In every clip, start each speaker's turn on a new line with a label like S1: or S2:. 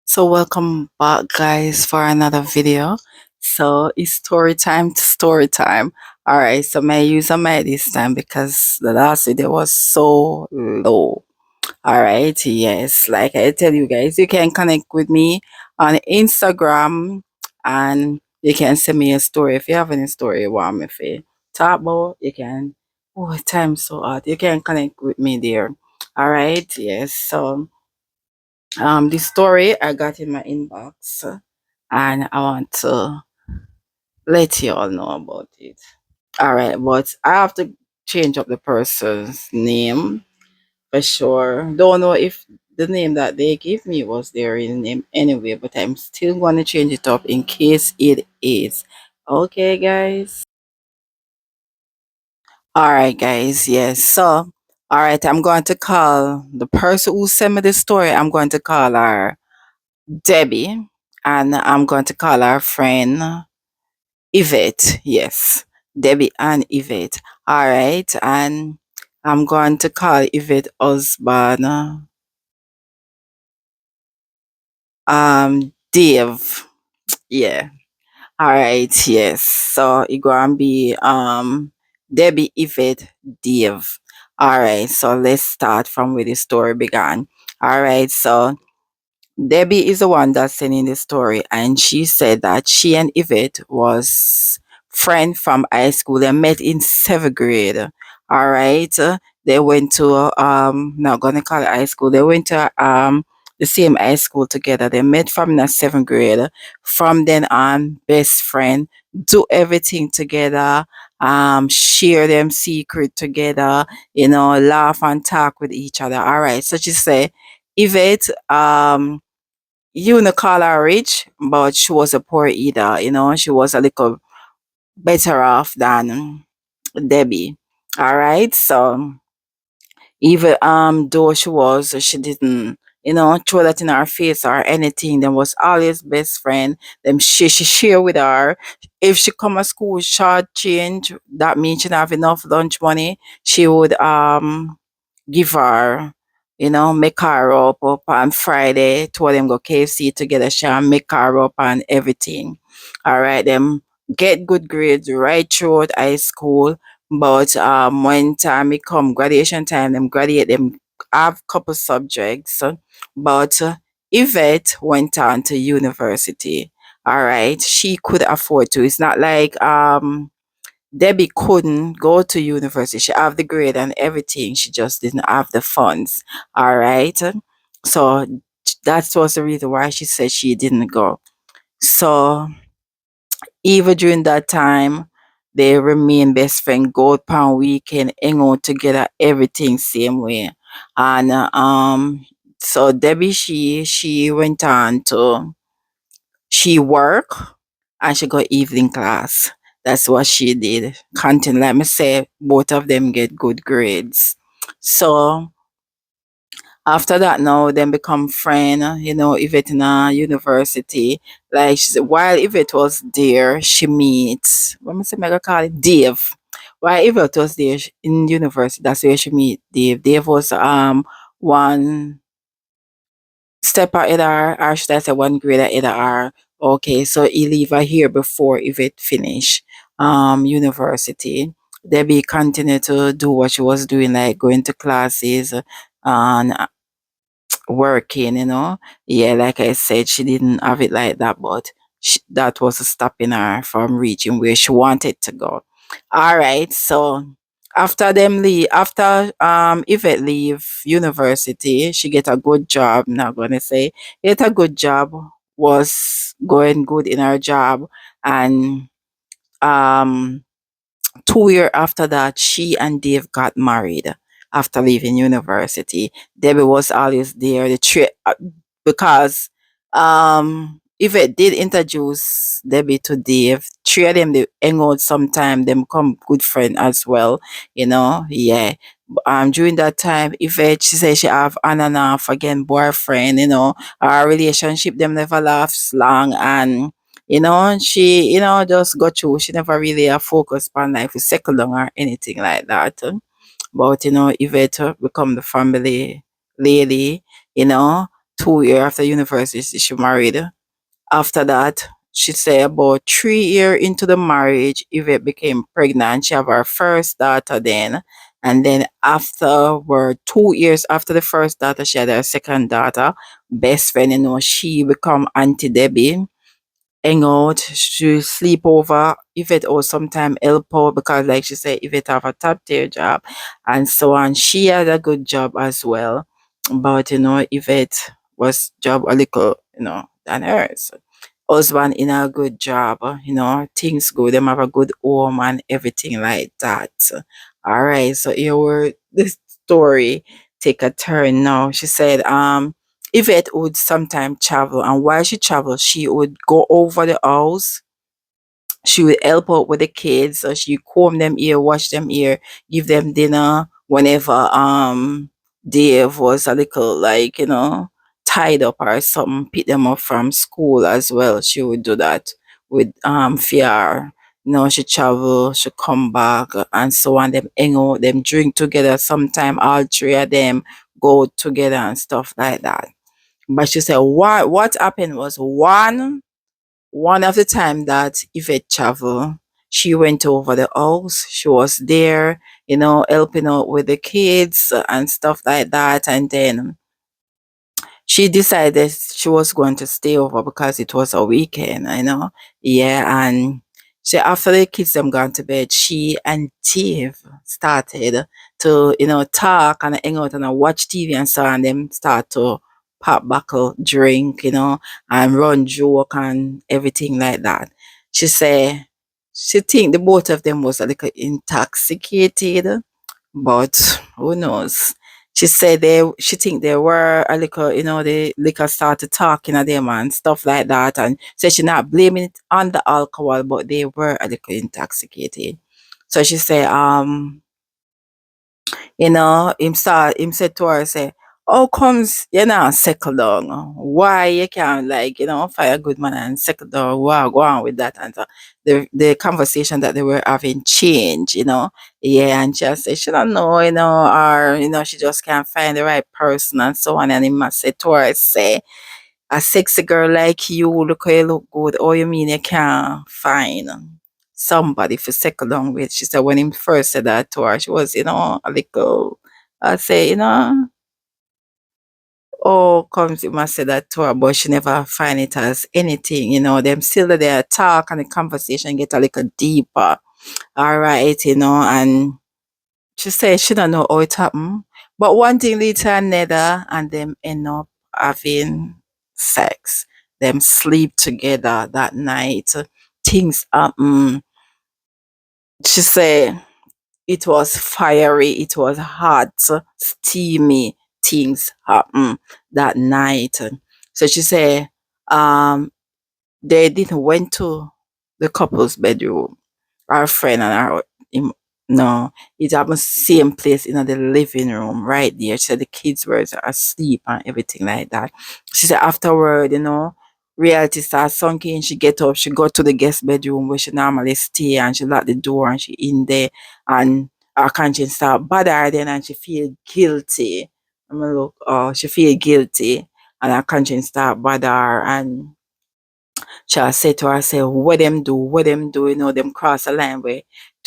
S1: So welcome back guys for another video. So it's story time to story time. Alright, so my user mic this time because the last video was so low. Alright, yes, like I tell you guys, you can connect with me on Instagram and you can send me a story. If you have any story you want me to talk about, you can. Oh, time's so hot. You can connect with me there. Alright, yes. So this story I got in my inbox and I want to let you all know about it. All right, but I have to change up the person's name for sure. Don't know if the name that they gave me was their real name anyway, but I'm still going to change it up in case it is. Okay, guys. All right, guys. Yes. So, all right, I'm going to call the person who sent me the story. I'm going to call her Debbie, and I'm going to call our friend Yvette. Yes, Debbie and Yvette. All right, and I'm going to call Yvette husband, Dave. Yeah. All right. Yes. So it gonna be Debbie, Yvette, Dave. All right. So let's start from where the story began. All right. So Debbie is the one that's sending the story, and she said that she and Yvette was friend from high school. They met in seventh grade. All right, they went to not gonna call it high school. They went to the same high school together. They met from the seventh grade. From then on, best friend. Do everything together. Share them secret together. Laugh and talk with each other. All right. So she said, Yvette, you know call her rich, but she was a poor eater. She was a little better off than Debbie. All right, so even though she didn't throw that in her face or anything. Them was always best friend. Them she share with her. If she come to school short change, that means she don't have enough lunch money. She would give her, make her up on Friday. Two of them go KFC together, shall make her up and everything. All right, them get good grades right throughout high school. But when time it come graduation time, them graduate them have couple subjects. But Yvette went on to university. All right, she could afford to. It's not like Debbie couldn't go to university. She have the grade and everything. She just didn't have the funds. All right. So that was the reason why she said she didn't go. So even during that time, they remain best friend, go out on weekend, hang out together, everything same way. And so Debbie she went on to she work and she got evening class. That's what she did. Continue, let me say, both of them get good grades. So after that, now them become friend. Yvette in a university. Like she said, while Yvette was there, she meets. What me say? Me go call it Dave. While Yvette was there in university, that's where she meet Dave. Dave was one step ahead of her, or should I say one grade ahead of her. Okay, so he leave her here before Yvette finish university. Debbie continued to do what she was doing, like going to classes and working, Yeah, like I said, she didn't have it like that, but that was stopping her from reaching where she wanted to go. All right, so after Yvette leave university, she get a good job. Not gonna say get a good job, was going good in her job, and um 2 years after that, she and Dave got married after leaving university. Debbie was always there. Because Yvette did introduce Debbie to Dave. Three of them they hang out sometime. Them become good friend as well. Yeah. During that time, Yvette she said she have on and off again boyfriend. Our relationship them never lasts long and she, just got through. She never really focused on life, settle down or anything like that. But, Yvette become the family lady, you know, 2 year after university she married. After that, she said about 3 year into the marriage, Yvette became pregnant. She have her first daughter then. And then afterward, 2 years after the first daughter, she had her second daughter. Best friend, she become Auntie Debbie, hang out, she sleep over. Yvette or sometime help out because like she said, Yvette have a top tier job and so on. She had a good job as well. But Yvette was job a little, than hers. Husband in a good job, things good, them have a good home and everything like that. All right, so here were the story take a turn now. She said, Yvette would sometimes travel, and while she traveled, she would go over the house. She would help out with the kids. So she comb them ear, wash them ear, give them dinner whenever Dave was a little like, tied up or something, pick them up from school as well. She would do that with Fiar. She travel, she come back and so on. Them hang out, them drink together. Sometime all three of them go together and stuff like that. But she said what happened was one of the time that Yvette traveled, she went over the house. She was there, helping out with the kids and stuff like that. And then she decided she was going to stay over because it was a weekend. Yeah, and she after the kids them gone to bed, she and Steve started to, talk and hang out and watch TV and so on. Them start to pop buckle, drink, and run joke and everything like that. She say she think the both of them was a little intoxicated, but who knows? She said she think they were a little, the liquor started talking at them and stuff like that. And said she not blaming it on the alcohol, but they were a little intoxicated. So she said, him said to her, say, how comes you not settle down? Why you can't like, find a good man and settle down? Wow, go on with that. And so the conversation that they were having changed, Yeah, and she just said she don't know, or she just can't find the right person and so on. And he must say to her, say, a sexy girl like you, look how you look good. Oh, you mean you can't find somebody for settle down with? She said when he first said that to her, she was, a little, I say, oh, comes you must say that to her, but she never find it as anything, them still there talk and the conversation get a little deeper. All right, and she said she don't know how it happened. But one thing lead to another and them end up having sex. Them sleep together that night. Things happen. She said it was fiery, it was hot, steamy. Things happen that night. So she said they didn't went to the couple's bedroom. Our friend and our him, no, it happened same place in the living room right there. She said the kids were asleep and everything like that. She said afterward, reality starts sunk in. She get up, she go to the guest bedroom where she normally stay and she lock the door and she in there and her conscience start bother her then and she feel guilty. I'm mean, look, oh, she feel guilty and her conscience start bother her and she say to her, say, what them do, them cross a line where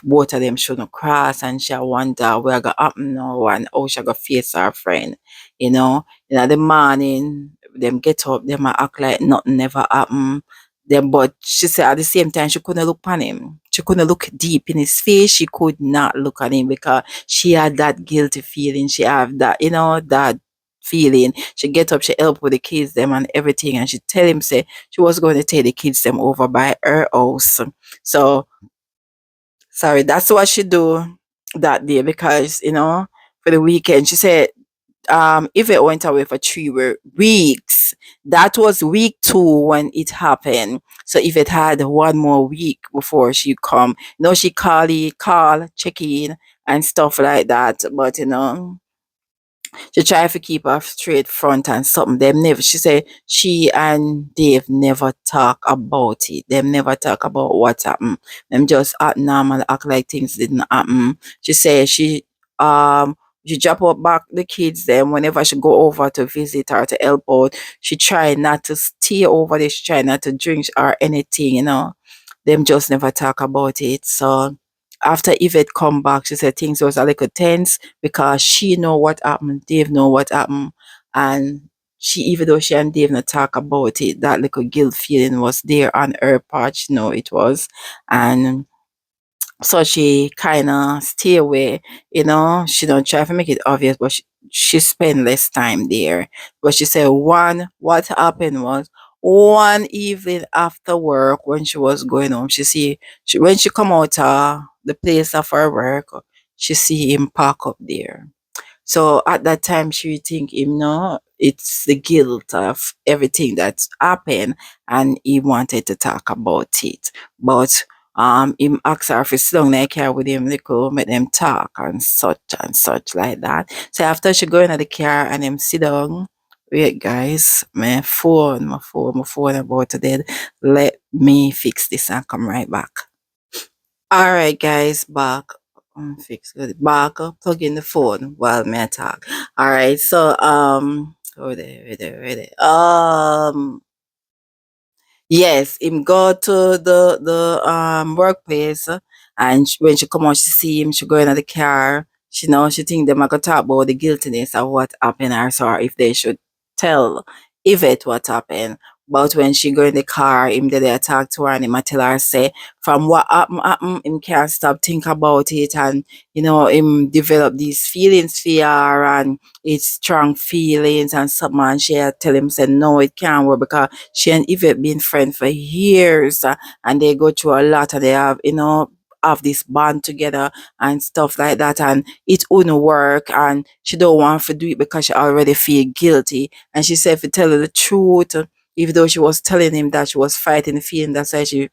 S1: both of them shouldn't cross and she wonder where gonna happen now and how she gonna face her friend, In the morning, them get up, them a act like nothing never happened. Then but she said at the same time she couldn't look on him. She couldn't look deep in his face. She could not look at him because she had that guilty feeling. She have that, that feeling. She get up, she help with the kids them and everything and she tell him say she was going to take the kids them over by her house. So sorry, that's what she do that day because, for the weekend. She said if it went away for 3 weeks, that was week 2 when it happened. So if it had one more week before she come, she call, check in and stuff like that. But she try to keep a straight front and something. Them never. She say she and Dave never talk about it. Them never talk about what happened. Them just act normal, act like things didn't happen. She say she she drop out back the kids then whenever she go over to visit or to help out. She try not to stay over there, she try not to drink or anything, them just never talk about it. So after Yvette come back, she said things was a little tense because she know what happened, Dave know what happened, and she, even though she and Dave not talk about it, that little guilt feeling was there on her part. She know it was, and so she kind of stay away, she don't try to make it obvious, but she spend less time there. But she said what happened was, one evening after work when she was going home, when she come out the place of her work, she see him park up there. So at that time, she think him, no, it's the guilt of everything that's happened, and he wanted to talk about it. But him asked her if he sit down in the car with him, they could make them talk and such like that. So after she go into the car and him sit down, wait guys, my phone about to dead. Let me fix this and come right back. All right, guys, back. Fix good. Back up, plug in the phone while me talk. All right, so where there. Yes, him go to the workplace, and when she come out, she see him. She go in the car. She think them I could talk about the guiltiness of what happened, or so, or if they should tell Yvette what happened. But when she go in the car, him they talk to her, and him a tell her say from what happened, him can't stop think about it, and him develop these feelings for her, and it's strong feelings and something, and she a tell him say no, it can't work because she and Yvette been friends for years, and they go through a lot, and they have this bond together and stuff like that, and it wouldn't work, and she don't want to do it because she already feel guilty. And she said, if you tell her the truth, even though she was telling him that she was fighting the feeling, that's why she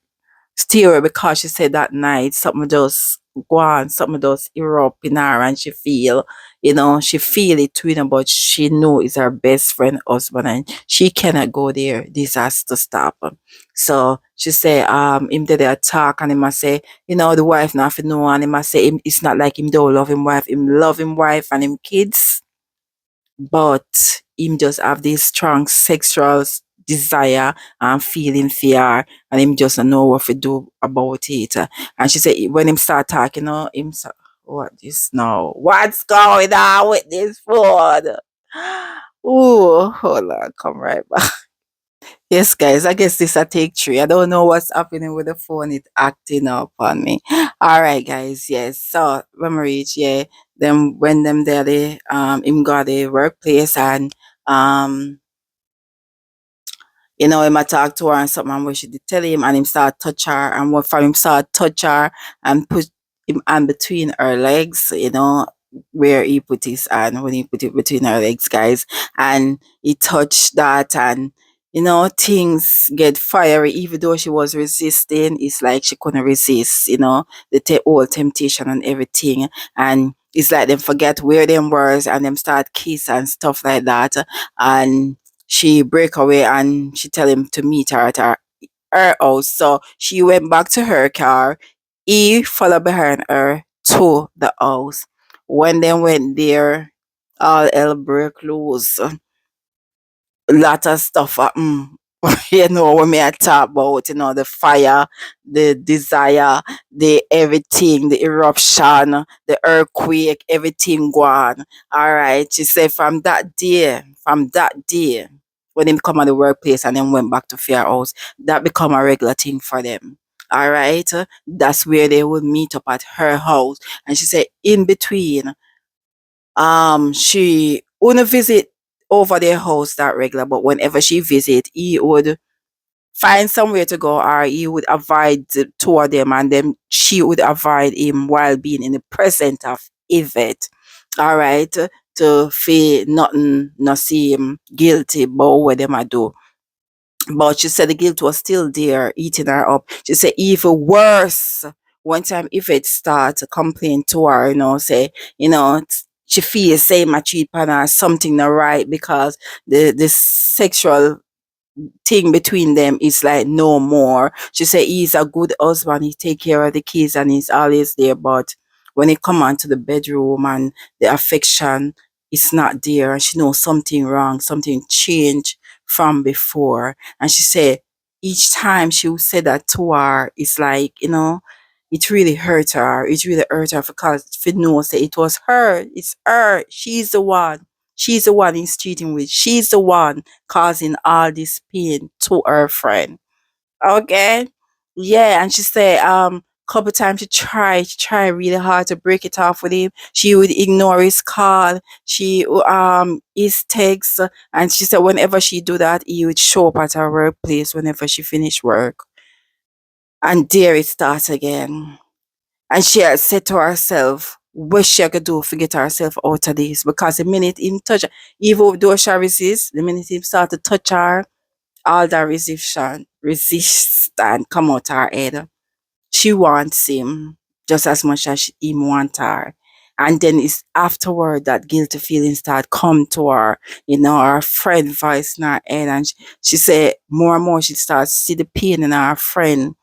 S1: steer her, because she said that night something just go on, something just erupt in her, and she feel it too, but she know it's her best friend husband, and she cannot go there. This has to stop. So she say, him did a talk, and he must say, the wife not for know, and he must say it's not like him don't love him love him wife and him kids, but him just have this strong sexual desire and feeling fear, and him just don't know what to do about it. And she said when him start talking, what this now? What's going on with this phone? Oh, hold on, come right back. Yes, guys, I guess this a take three. I don't know what's happening with the phone. It acting up on me. All right, guys. Yes. So when we reach, yeah, them when them there, they him got the workplace, and um him a talk to her and something, and what she did tell him, and him start touch her, and what from him start touch her and put him on between her legs, where he put his hand, when he put it between her legs, guys, and he touched that, and things get fiery. Even though she was resisting, it's like she couldn't resist, the whole temptation and everything, and it's like them forget where them was, and them start kiss and stuff like that, and she break away, and she tell him to meet her at her house. So she went back to her car. He followed behind her to the house. When they went there, all hell broke loose. Lot of stuff happen. When me I talk about, the fire, the desire, the everything, the eruption, the earthquake, everything gone. All right. She said from that day, when them come at the workplace and then went back to fair house, that become a regular thing for them. All right. That's where they would meet up at her house. And she said in between, she wouldn't visit over their house that regular, but whenever she visit, he would find somewhere to go, or he would avoid the two of them, and then she would avoid him while being in the presence of Yvette. All right, to feel nothing, not see him guilty about what them I do. But she said the guilt was still there, eating her up. She said even worse. One time, if it start to complain to her, say, she feels same I cheat on her, something not right, because the sexual thing between them is like no more. She said he's a good husband, he take care of the kids, and he's always there. But when it come on to the bedroom and the affection is not there, and she knows something wrong, something changed from before. And she said each time she would say that to her, it's like, it really hurt her. It really hurt her because she knows that it was her. It's her. She's the one. She's the one he's cheating with. She's the one causing all this pain to her friend. Okay. Yeah, and she said couple times she tried really hard to break it off with him. She would ignore his call, his texts, and she said whenever she do that, he would show up at her workplace whenever she finished work. And there it starts again. And she had said to herself, what she could do to get herself out of this? Because the minute him touch her, even though she resist, the minute him start to touch her, all that resistance come out her head. She wants him just as much as him want her. And then it's afterward that guilty feelings start come to her, her friend voice in her head. And she said more and more she starts to see the pain in her friend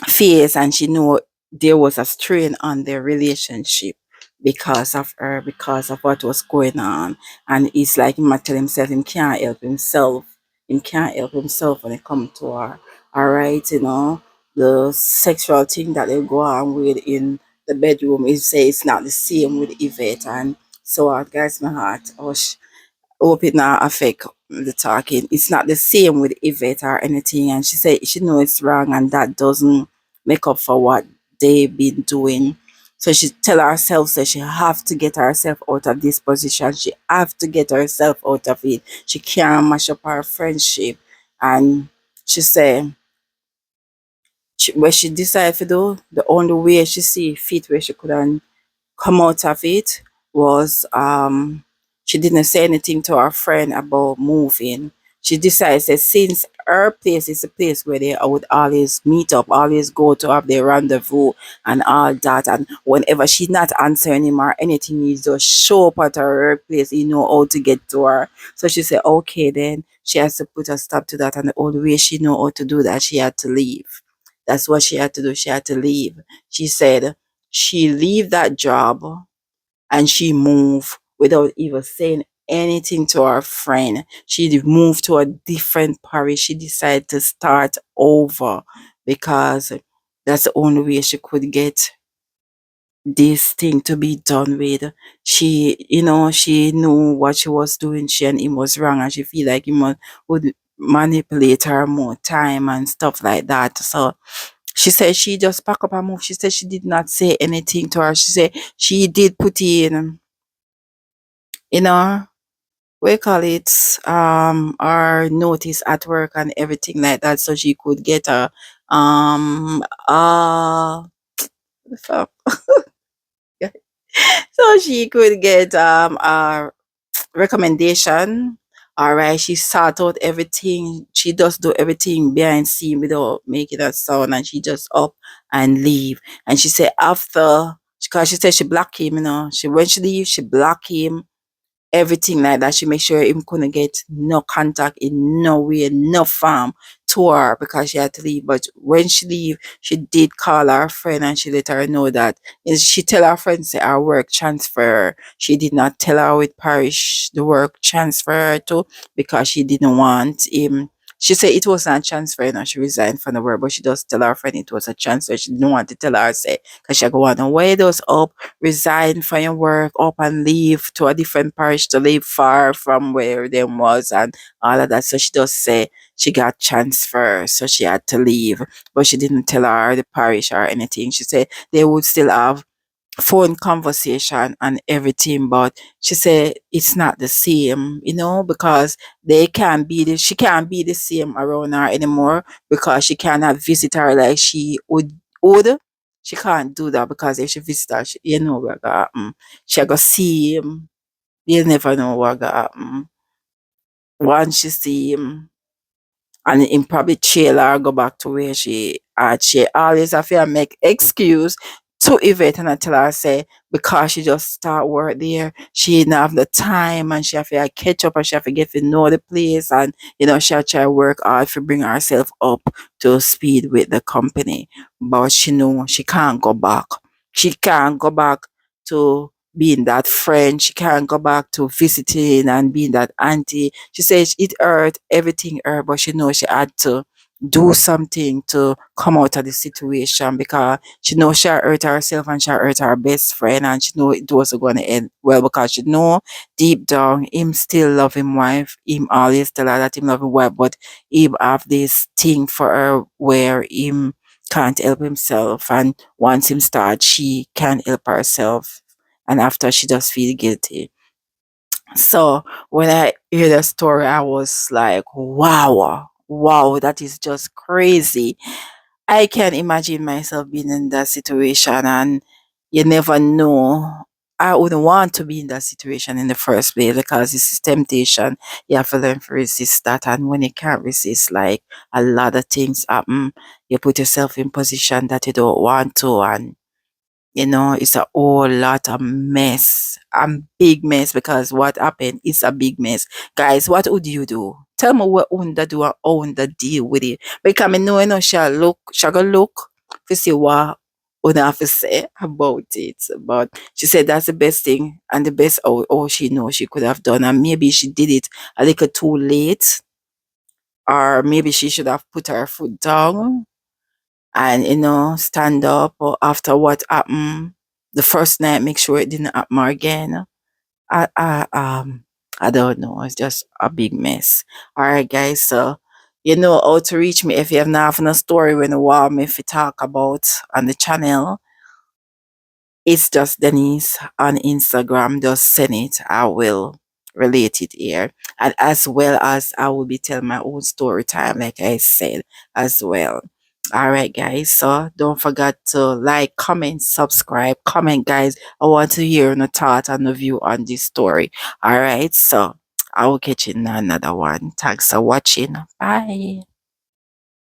S1: face, and she knew there was a strain on their relationship because of her, because of what was going on. And it's like he might tell himself him can't help himself. Him can't help himself when it comes to her. Alright, the sexual thing that they go on with in the bedroom is say it's not the same with Yvette. And so guys my heart. Hope it not affect the talking. It's not the same with Yvette or anything. And she said she knows it's wrong and that doesn't make up for what they've been doing. So she tell herself that she have to get herself out of this position. She have to get herself out of it. She can't mash up her friendship. And she said what she decided to do, the only way she see fit where she could come out of it was she didn't say anything to her friend about moving. She decided that since her place is a place where they would always meet up, always go to have their rendezvous and all that, and whenever she's not answering him or anything, he just show up at her place, he know how to get to her. So she said, okay, then she has to put a stop to that, and the only way she know how to do that, she had to leave. That's what she had to do. She had to leave. She said she leave that job and she moved without even saying anything to her friend. She moved to a different parish. She decided to start over because that's the only way she could get this thing to be done with. She knew what she was doing. She and him was wrong, and she feel like him would manipulate her more time and stuff like that. So she said she just pack up and move. She said she did not say anything to her. She said she did put in, you know, we call it our notice at work and everything like that, so she could get a the fuck? So she could get a recommendation. All right, she sort out everything. She does do everything behind scene without making a sound, and she just up and leave. And she said after, because she said she block him, She when she leave, she block him everything like that. She make sure him couldn't get no contact in no way, no farm to her because she had to leave. But when she leave, she did call her friend and she let her know that she tell her friend say her work transfer. She did not tell her with parish the work transfer her to because she didn't want him. She said it was not transfer, she resigned from the work, but she just tell her friend it was a transfer. She didn't want to tell her, say, because she go on and weigh those up, resign from your work, up and leave to a different parish to live far from where them was and all of that. So she just say she got transferred, so she had to leave. But she didn't tell her the parish or anything. She said they would still have phone conversation and everything, but she said it's not the same, because she can't be the same around her anymore because she cannot visit her like she would. She can't do that because if she visit her, what gonna happen. She go see him. You never know what gonna happen. Once she see him, and in probably jail her go back to where she at. She always have to make excuse to Yvette and I tell her say because she just start work there, she didn't have the time and she have to catch up and she have to get to know the place and she have to try work hard to bring herself up to speed with the company. But she know she can't go back. She can't go back to being that friend. She can't go back to visiting and being that auntie. She says it hurt, everything hurt, but she knows she had to do something to come out of the situation because she knows she hurt herself and she hurt her best friend and she know it wasn't going to end well because she know deep down him still love him wife. Him always tell her that him love him wife, but him have this thing for her where him can't help himself, and once him start she can't help herself, and after she just feel guilty. So when I hear the story I was like, wow, that is just crazy. I can imagine myself being in that situation, and you never know. I wouldn't want to be in that situation in the first place because this is temptation. You have to learn to resist that, and when you can't resist, like a lot of things happen, you put yourself in position that you don't want to, and it's a whole lot of mess. A big mess because what happened is a big mess. Guys, what would you do? Tell me what Unda do and how Unda deal with it. Because I know, she'll go look to see what Una have to say about it. But she said that's the best thing and the best all she knows she could have done. And maybe she did it a little too late. Or maybe she should have put her foot down and stand up, or after what happened the first night make sure it didn't happen again. I don't know, it's just a big mess. All right, guys, so you know how to reach me if you have not having a story when you want me to talk about on the channel. It's just Denise on Instagram. Just send it. I will relate it here. And as well as I will be telling my own story time, like I said, as well. All right, guys. So don't forget to like, comment, subscribe, comment, guys. I want to hear your thought and the view on this story. All right. So I will catch you in another one. Thanks for watching. Bye.